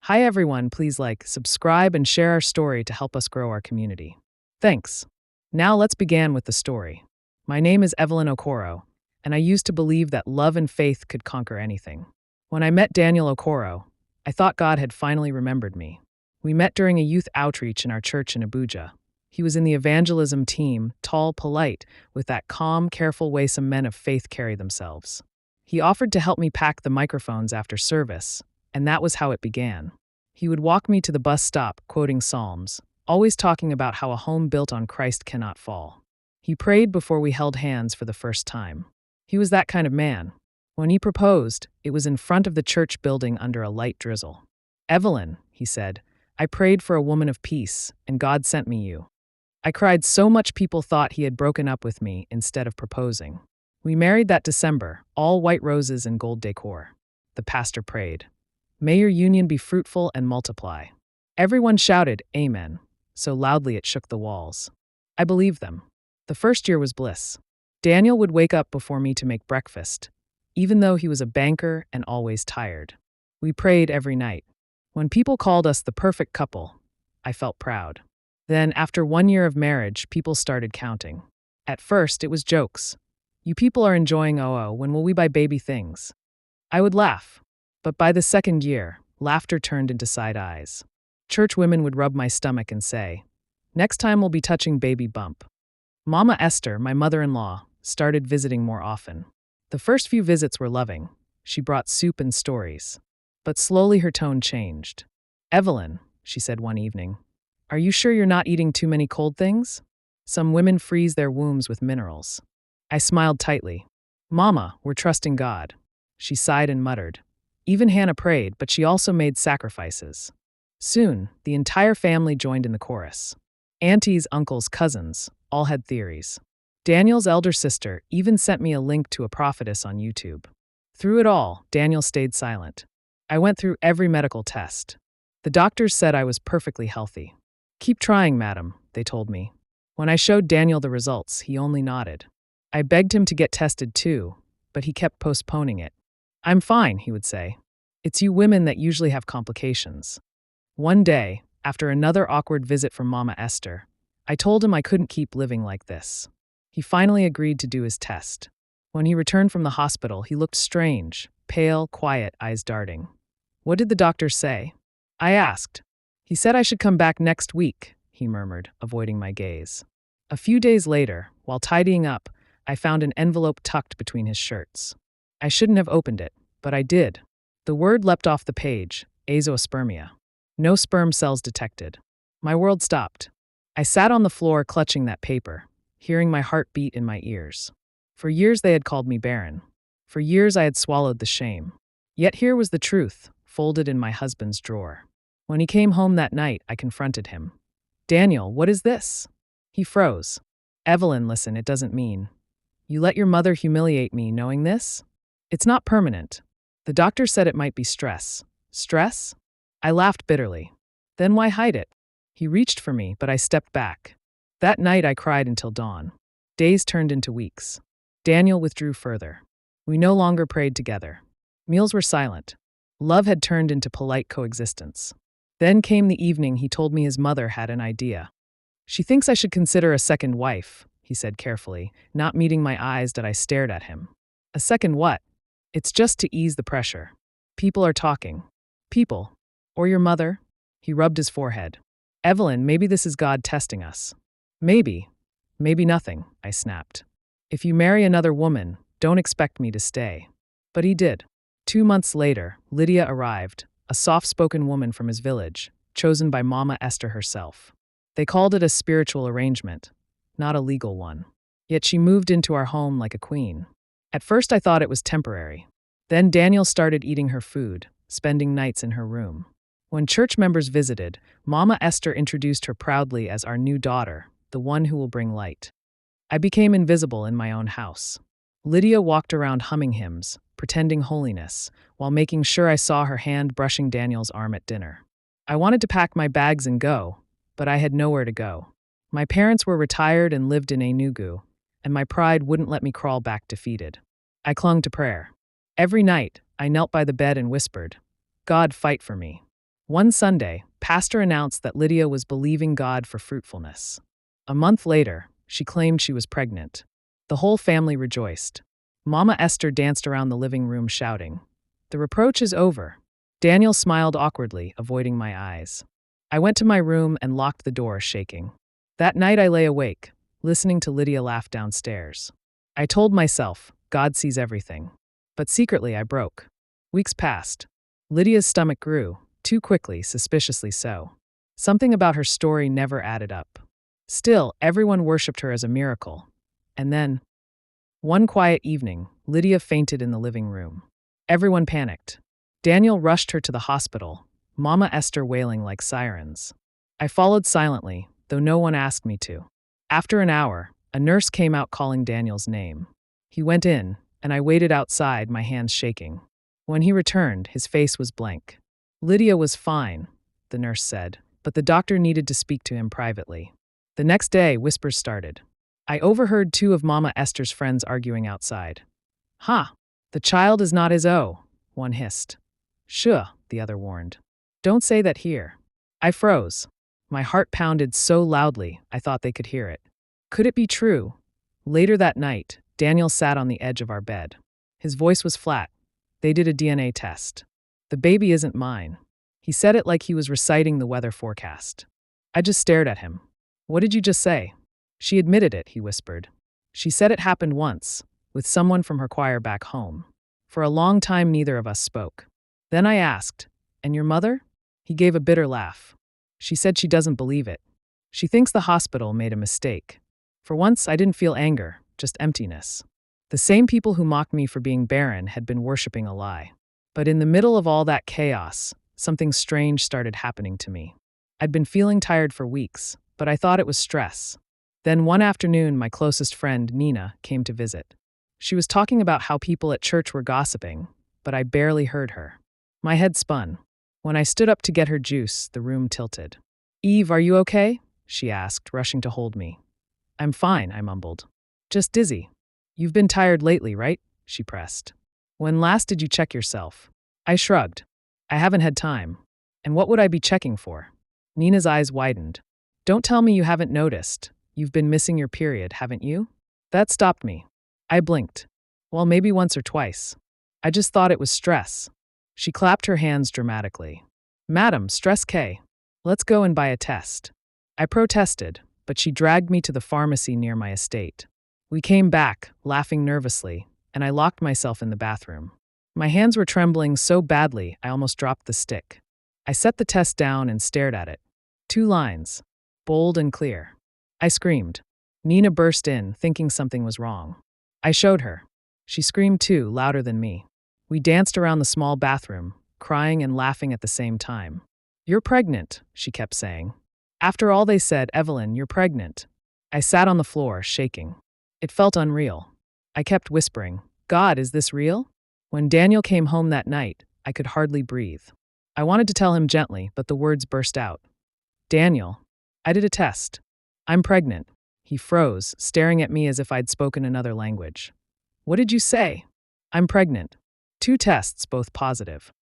Hi everyone, please like, subscribe, and share our story to help us grow our community. Thanks. Now let's begin with the story. My name is Evelyn Okoro, and I used to believe that love and faith could conquer anything. When I met Daniel Okoro, I thought God had finally remembered me. We met during a youth outreach in our church in Abuja. He was in the evangelism team, tall, polite, with that calm, careful way some men of faith carry themselves. He offered to help me pack the microphones after service, and that was how it began. He would walk me to the bus stop, quoting Psalms, always talking about how a home built on Christ cannot fall. He prayed before we held hands for the first time. He was that kind of man. When he proposed, it was in front of the church building under a light drizzle. "Evelyn," he said, "I prayed for a woman of peace, and God sent me you." I cried so much people thought he had broken up with me instead of proposing. We married that December, all white roses and gold decor. The pastor prayed, "May your union be fruitful and multiply." Everyone shouted, "Amen," so loudly it shook the walls. I believed them. The first year was bliss. Daniel would wake up before me to make breakfast, even though he was a banker and always tired. We prayed every night. When people called us the perfect couple, I felt proud. Then, after 1 year of marriage, people started counting. At first, it was jokes. "You people are enjoying OO, when will we buy baby things?" I would laugh. But by the second year, laughter turned into side eyes. Church women would rub my stomach and say, "Next time we'll be touching baby bump." Mama Esther, my mother-in-law, started visiting more often. The first few visits were loving. She brought soup and stories. But slowly her tone changed. "Evelyn," she said one evening, "are you sure you're not eating too many cold things? Some women freeze their wombs with minerals." I smiled tightly. "Mama, we're trusting God." She sighed and muttered. Even Hannah prayed, but she also made sacrifices. Soon, the entire family joined in the chorus. Aunties, uncles, cousins, all had theories. Daniel's elder sister even sent me a link to a prophetess on YouTube. Through it all, Daniel stayed silent. I went through every medical test. The doctors said I was perfectly healthy. "Keep trying, madam," they told me. When I showed Daniel the results, he only nodded. I begged him to get tested too, but he kept postponing it. "I'm fine," he would say. "It's you women that usually have complications." One day, after another awkward visit from Mama Esther, I told him I couldn't keep living like this. He finally agreed to do his test. When he returned from the hospital, he looked strange, pale, quiet, eyes darting. "What did the doctor say?" I asked. "He said I should come back next week," he murmured, avoiding my gaze. A few days later, while tidying up, I found an envelope tucked between his shirts. I shouldn't have opened it, but I did. The word leapt off the page, azoospermia. No sperm cells detected. My world stopped. I sat on the floor clutching that paper, hearing my heart beat in my ears. For years they had called me barren. For years I had swallowed the shame. Yet here was the truth, folded in my husband's drawer. When he came home that night, I confronted him. "Daniel, what is this?" He froze. "Evelyn, listen, it doesn't mean. You let your mother humiliate me knowing this? It's not permanent. The doctor said it might be stress." "Stress?" I laughed bitterly. "Then why hide it?" He reached for me, but I stepped back. That night I cried until dawn. Days turned into weeks. Daniel withdrew further. We no longer prayed together. Meals were silent. Love had turned into polite coexistence. Then came the evening he told me his mother had an idea. "She thinks I should consider a second wife," he said carefully, not meeting my eyes that I stared at him. "A second what?" "It's just to ease the pressure. People are talking." "People? Or your mother?" He rubbed his forehead. "Evelyn, maybe this is God testing us." "Maybe. Maybe nothing," I snapped. "If you marry another woman, don't expect me to stay." But he did. 2 months later, Lydia arrived, a soft-spoken woman from his village, chosen by Mama Esther herself. They called it a spiritual arrangement, not a legal one. Yet she moved into our home like a queen. At first I thought it was temporary. Then Daniel started eating her food, spending nights in her room. When church members visited, Mama Esther introduced her proudly as our new daughter, the one who will bring light. I became invisible in my own house. Lydia walked around humming hymns, pretending holiness, while making sure I saw her hand brushing Daniel's arm at dinner. I wanted to pack my bags and go, but I had nowhere to go. My parents were retired and lived in Enugu, and my pride wouldn't let me crawl back defeated. I clung to prayer. Every night, I knelt by the bed and whispered, "God, fight for me." One Sunday, Pastor announced that Lydia was believing God for fruitfulness. A month later, she claimed she was pregnant. The whole family rejoiced. Mama Esther danced around the living room shouting, "The reproach is over." Daniel smiled awkwardly, avoiding my eyes. I went to my room and locked the door, shaking. That night I lay awake, listening to Lydia laugh downstairs. I told myself, God sees everything. But secretly I broke. Weeks passed. Lydia's stomach grew, too quickly, suspiciously so. Something about her story never added up. Still, everyone worshipped her as a miracle. And then, one quiet evening, Lydia fainted in the living room. Everyone panicked. Daniel rushed her to the hospital, Mama Esther wailing like sirens. I followed silently, though no one asked me to. After an hour, a nurse came out calling Daniel's name. He went in, and I waited outside, my hands shaking. When he returned, his face was blank. Lydia was fine, the nurse said, but the doctor needed to speak to him privately. The next day, whispers started. I overheard two of Mama Esther's friends arguing outside. "Ha! The child is not his own," one hissed. "Shuh," the other warned. "Don't say that here." I froze. My heart pounded so loudly I thought they could hear it. Could it be true? Later that night, Daniel sat on the edge of our bed. His voice was flat. They did a DNA test. "The baby isn't mine." He said it like he was reciting the weather forecast. I just stared at him. "What did you just say?" "She admitted it," he whispered. "She said it happened once, with someone from her choir back home." For a long time, neither of us spoke. Then I asked, "And your mother?" He gave a bitter laugh. "She said she doesn't believe it. She thinks the hospital made a mistake." For once, I didn't feel anger, just emptiness. The same people who mocked me for being barren had been worshiping a lie. But in the middle of all that chaos, something strange started happening to me. I'd been feeling tired for weeks, but I thought it was stress. Then one afternoon, my closest friend, Nina, came to visit. She was talking about how people at church were gossiping, but I barely heard her. My head spun. When I stood up to get her juice, the room tilted. "Eve, are you okay?" she asked, rushing to hold me. "I'm fine," I mumbled. "Just dizzy." "You've been tired lately, right?" she pressed. "When last did you check yourself?" I shrugged. "I haven't had time." "And what would I be checking for?" Nina's eyes widened. "Don't tell me you haven't noticed. You've been missing your period, haven't you?" That stopped me. I blinked. "Well, maybe once or twice. I just thought it was stress." She clapped her hands dramatically. "Madam, stress K. Let's go and buy a test." I protested, but she dragged me to the pharmacy near my estate. We came back, laughing nervously, and I locked myself in the bathroom. My hands were trembling so badly I almost dropped the stick. I set the test down and stared at it. 2 lines. Bold and clear. I screamed. Nina burst in, thinking something was wrong. I showed her. She screamed too, louder than me. We danced around the small bathroom, crying and laughing at the same time. "You're pregnant," she kept saying. After all they said, "Evelyn, you're pregnant." I sat on the floor, shaking. It felt unreal. I kept whispering, "God, is this real?" When Daniel came home that night, I could hardly breathe. I wanted to tell him gently, but the words burst out. "Daniel, I did a test. I'm pregnant." He froze, staring at me as if I'd spoken another language. "What did you say?" "I'm pregnant." 2 tests, both positive.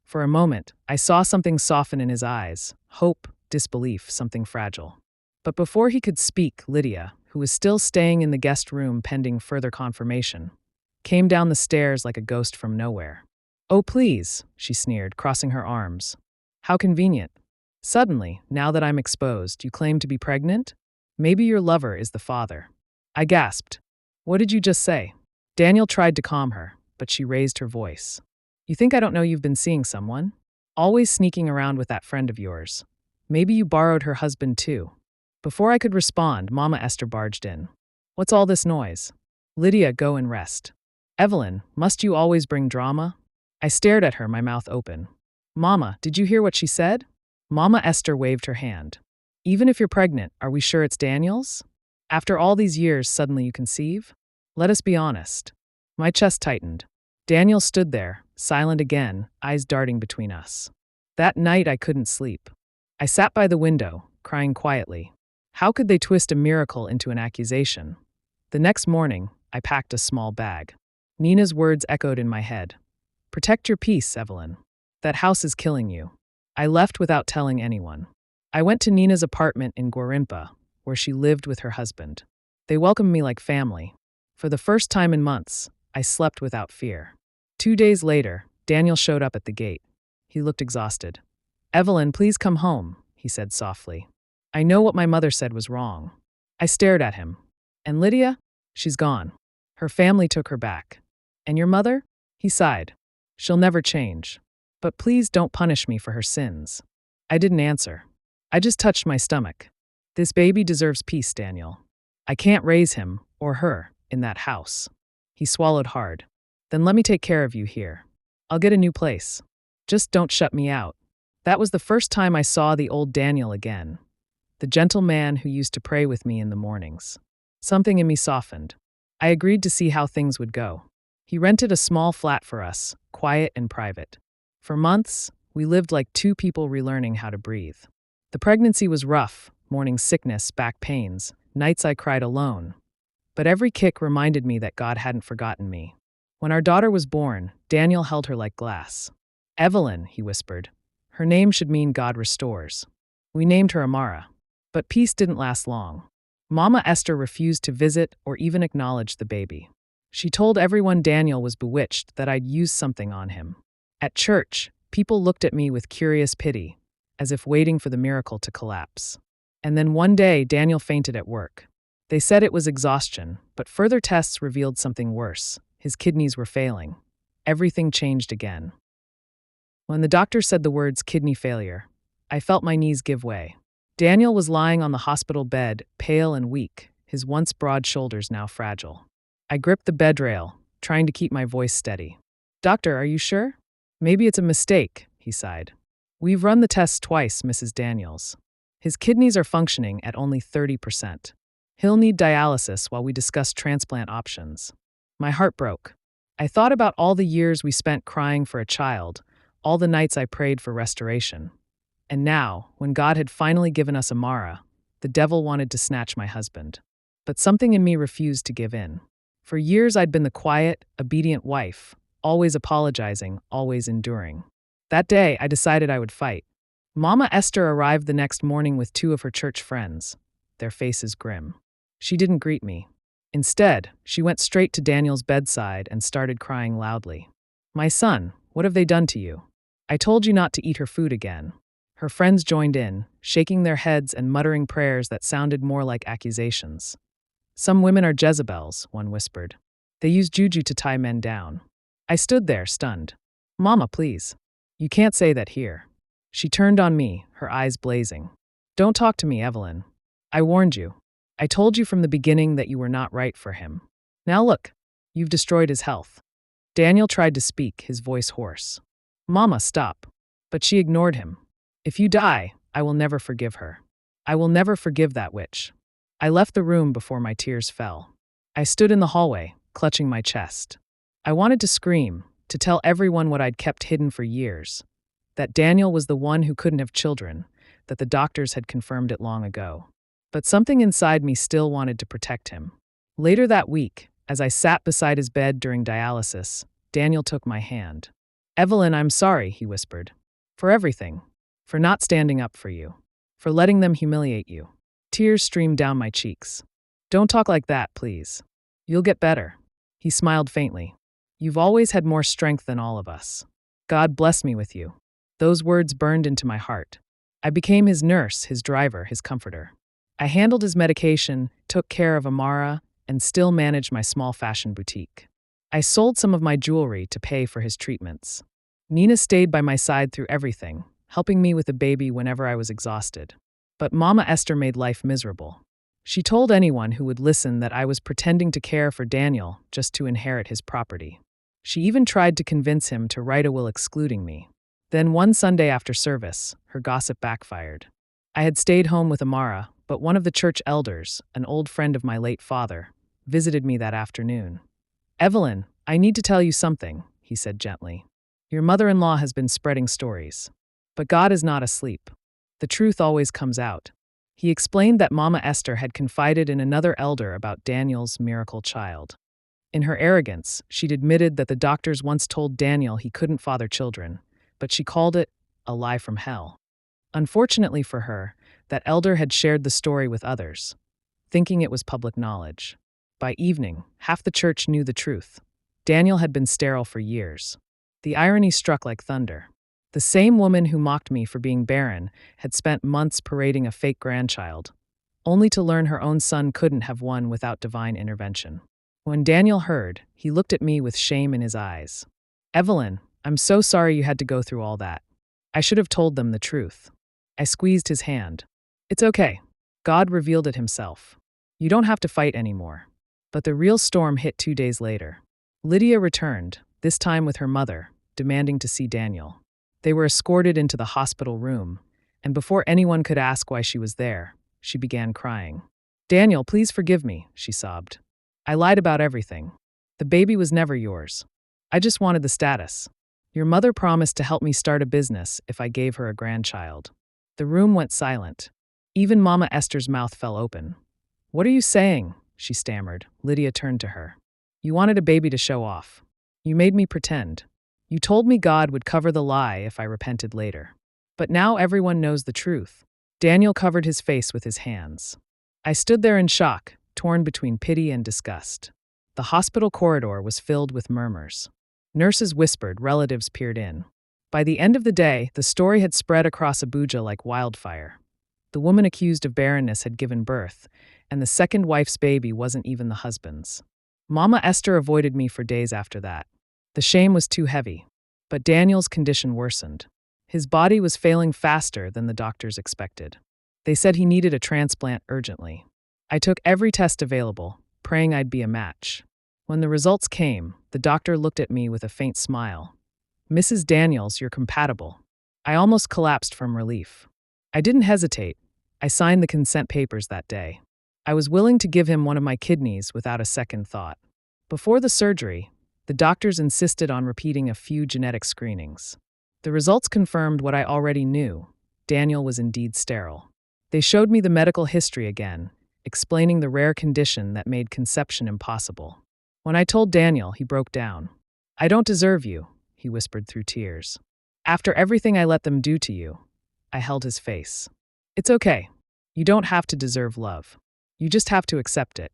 For a moment, I saw something soften in his eyes, hope, disbelief, something fragile. But before he could speak, Lydia, who was still staying in the guest room pending further confirmation, came down the stairs like a ghost from nowhere. "Oh, please," she sneered, crossing her arms. "How convenient. Suddenly, now that I'm exposed, you claim to be pregnant? Maybe your lover is the father." I gasped. "What did you just say?" Daniel tried to calm her, but she raised her voice. "You think I don't know you've been seeing someone? Always sneaking around with that friend of yours. Maybe you borrowed her husband too." Before I could respond, Mama Esther barged in. "What's all this noise?" "Lydia, go and rest." "Evelyn, must you always bring drama?" I stared at her, my mouth open. "Mama, did you hear what she said?" Mama Esther waved her hand. "Even if you're pregnant, are we sure it's Daniel's? After all these years, suddenly you conceive? Let us be honest." My chest tightened. Daniel stood there, silent again, eyes darting between us. That night I couldn't sleep. I sat by the window, crying quietly. How could they twist a miracle into an accusation? The next morning, I packed a small bag. Nina's words echoed in my head. "Protect your peace, Evelyn. That house is killing you." I left without telling anyone. I went to Nina's apartment in Guarimpa, where she lived with her husband. They welcomed me like family. For the first time in months, I slept without fear. 2 days later, Daniel showed up at the gate. He looked exhausted. "Evelyn, please come home," he said softly. I know what my mother said was wrong. I stared at him. "And Lydia? She's gone. Her family took her back. And your mother?" He sighed. "She'll never change. But please don't punish me for her sins." I didn't answer. I just touched my stomach. "This baby deserves peace, Daniel. I can't raise him, or her, in that house." He swallowed hard. "Then let me take care of you here. I'll get a new place. Just don't shut me out." That was the first time I saw the old Daniel again, the gentle man who used to pray with me in the mornings. Something in me softened. I agreed to see how things would go. He rented a small flat for us, quiet and private. For months, we lived like two people relearning how to breathe. The pregnancy was rough, morning sickness, back pains, nights I cried alone. But every kick reminded me that God hadn't forgotten me. When our daughter was born, Daniel held her like glass. "Evelyn," he whispered. "Her name should mean God restores." We named her Amara. But peace didn't last long. Mama Esther refused to visit or even acknowledge the baby. She told everyone Daniel was bewitched, that I'd used something on him. At church, people looked at me with curious pity, as if waiting for the miracle to collapse. And then one day, Daniel fainted at work. They said it was exhaustion, but further tests revealed something worse. His kidneys were failing. Everything changed again. When the doctor said the words kidney failure, I felt my knees give way. Daniel was lying on the hospital bed, pale and weak, his once broad shoulders now fragile. I gripped the bed rail, trying to keep my voice steady. "Doctor, are you sure?" "Maybe it's a mistake," he sighed. "We've run the tests twice, Mrs. Daniels. His kidneys are functioning at only 30%. He'll need dialysis while we discuss transplant options." My heart broke. I thought about all the years we spent crying for a child, all the nights I prayed for restoration. And now, when God had finally given us Amara, the devil wanted to snatch my husband. But something in me refused to give in. For years I'd been the quiet, obedient wife, always apologizing, always enduring. That day, I decided I would fight. Mama Esther arrived the next morning with two of her church friends, their faces grim. She didn't greet me. Instead, she went straight to Daniel's bedside and started crying loudly. "My son, what have they done to you? I told you not to eat her food again." Her friends joined in, shaking their heads and muttering prayers that sounded more like accusations. "Some women are Jezebels," one whispered. "They use juju to tie men down." I stood there, stunned. "Mama, please. You can't say that here." She turned on me, her eyes blazing. "Don't talk to me, Evelyn. I warned you. I told you from the beginning that you were not right for him. Now look, you've destroyed his health." Daniel tried to speak, his voice hoarse. "Mama, stop." But she ignored him. "If you die, I will never forgive her. I will never forgive that witch." I left the room before my tears fell. I stood in the hallway, clutching my chest. I wanted to scream, to tell everyone what I'd kept hidden for years. That Daniel was the one who couldn't have children, that the doctors had confirmed it long ago. But something inside me still wanted to protect him. Later that week, as I sat beside his bed during dialysis, Daniel took my hand. "Evelyn, I'm sorry," he whispered. "For everything. For not standing up for you. For letting them humiliate you." Tears streamed down my cheeks. "Don't talk like that, please. You'll get better." He smiled faintly. "You've always had more strength than all of us. God bless me with you." Those words burned into my heart. I became his nurse, his driver, his comforter. I handled his medication, took care of Amara, and still managed my small fashion boutique. I sold some of my jewelry to pay for his treatments. Nina stayed by my side through everything, helping me with the baby whenever I was exhausted. But Mama Esther made life miserable. She told anyone who would listen that I was pretending to care for Daniel just to inherit his property. She even tried to convince him to write a will excluding me. Then one Sunday after service, her gossip backfired. I had stayed home with Amara, but one of the church elders, an old friend of my late father, visited me that afternoon. "Evelyn, I need to tell you something," he said gently. "Your mother-in-law has been spreading stories. But God is not asleep. The truth always comes out." He explained that Mama Esther had confided in another elder about Daniel's miracle child. In her arrogance, she'd admitted that the doctors once told Daniel he couldn't father children, but she called it a lie from hell. Unfortunately for her, that elder had shared the story with others, thinking it was public knowledge. By evening, half the church knew the truth. Daniel had been sterile for years. The irony struck like thunder. The same woman who mocked me for being barren had spent months parading a fake grandchild, only to learn her own son couldn't have won without divine intervention. When Daniel heard, he looked at me with shame in his eyes. "Evelyn, I'm so sorry you had to go through all that. I should have told them the truth." I squeezed his hand. "It's okay. God revealed it himself. You don't have to fight anymore." But the real storm hit 2 days later. Lydia returned, this time with her mother, demanding to see Daniel. They were escorted into the hospital room, and before anyone could ask why she was there, she began crying. "Daniel, please forgive me," she sobbed. "I lied about everything. The baby was never yours. I just wanted the status. Your mother promised to help me start a business if I gave her a grandchild." The room went silent. Even Mama Esther's mouth fell open. "What are you saying?" she stammered. Lydia turned to her. "You wanted a baby to show off. You made me pretend. You told me God would cover the lie if I repented later. But now everyone knows the truth." Daniel covered his face with his hands. I stood there in shock, torn between pity and disgust. The hospital corridor was filled with murmurs. Nurses whispered, relatives peered in. By the end of the day, the story had spread across Abuja like wildfire. The woman accused of barrenness had given birth, and the second wife's baby wasn't even the husband's. Mama Esther avoided me for days after that. The shame was too heavy. But Daniel's condition worsened. His body was failing faster than the doctors expected. They said he needed a transplant urgently. I took every test available, praying I'd be a match. When the results came, the doctor looked at me with a faint smile. "Mrs. Daniels, you're compatible." I almost collapsed from relief. I didn't hesitate. I signed the consent papers that day. I was willing to give him one of my kidneys without a second thought. Before the surgery, the doctors insisted on repeating a few genetic screenings. The results confirmed what I already knew. Daniel was indeed sterile. They showed me the medical history again, explaining the rare condition that made conception impossible. When I told Daniel, he broke down. "I don't deserve you," he whispered through tears. "After everything I let them do to you." I held his face. "It's okay. You don't have to deserve love. You just have to accept it."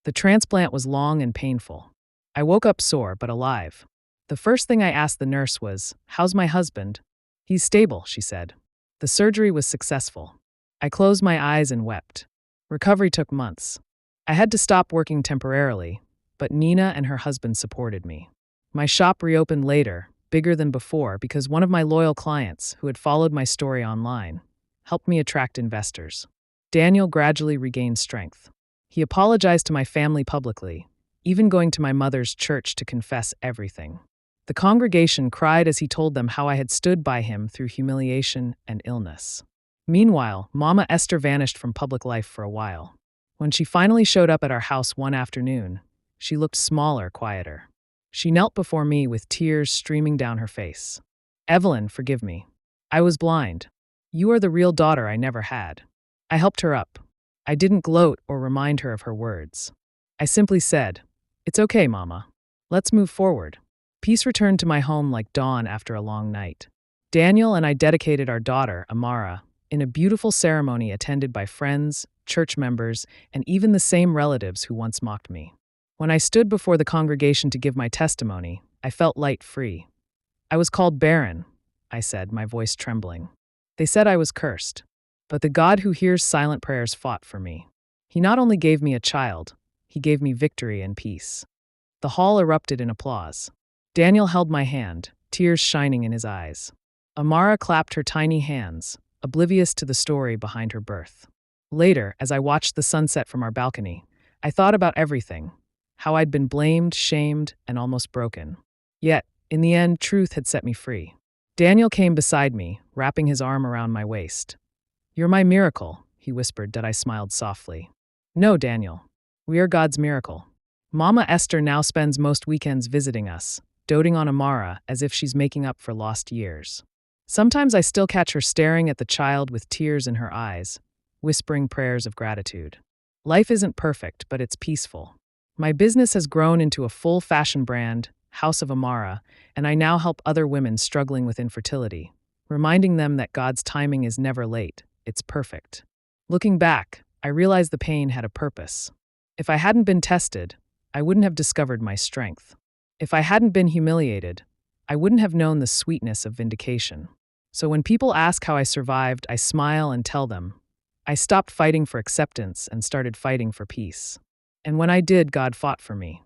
The transplant was long and painful. I woke up sore but alive. The first thing I asked the nurse was, "How's my husband?" "He's stable," she said. The surgery was successful. I closed my eyes and wept. Recovery took months. I had to stop working temporarily, but Nina and her husband supported me. My shop reopened later, bigger than before, because one of my loyal clients, who had followed my story online, helped me attract investors. Daniel gradually regained strength. He apologized to my family publicly, even going to my mother's church to confess everything. The congregation cried as he told them how I had stood by him through humiliation and illness. Meanwhile, Mama Esther vanished from public life for a while. When she finally showed up at our house one afternoon, she looked smaller, quieter. She knelt before me with tears streaming down her face. "Evelyn, forgive me. I was blind. You are the real daughter I never had." I helped her up. I didn't gloat or remind her of her words. I simply said, "It's okay, Mama. Let's move forward." Peace returned to my home like dawn after a long night. Daniel and I dedicated our daughter, Amara, in a beautiful ceremony attended by friends, church members, and even the same relatives who once mocked me. When I stood before the congregation to give my testimony, I felt light-free. "I was called barren," I said, my voice trembling. They said I was cursed, but the God who hears silent prayers fought for me. He not only gave me a child, he gave me victory and peace. The hall erupted in applause. Daniel held my hand, tears shining in his eyes. Amara clapped her tiny hands, oblivious to the story behind her birth. Later, as I watched the sunset from our balcony, I thought about everything, how I'd been blamed, shamed, and almost broken. Yet, in the end, truth had set me free. Daniel came beside me, wrapping his arm around my waist. "You're my miracle," he whispered. I smiled softly. "No, Daniel. We are God's miracle." Mama Esther now spends most weekends visiting us, doting on Amara as if she's making up for lost years. Sometimes I still catch her staring at the child with tears in her eyes, whispering prayers of gratitude. Life isn't perfect, but it's peaceful. My business has grown into a full fashion brand, House of Amara, and I now help other women struggling with infertility, reminding them that God's timing is never late, it's perfect. Looking back, I realized the pain had a purpose. If I hadn't been tested, I wouldn't have discovered my strength. If I hadn't been humiliated, I wouldn't have known the sweetness of vindication. So when people ask how I survived, I smile and tell them, I stopped fighting for acceptance and started fighting for peace. And when I did, God fought for me.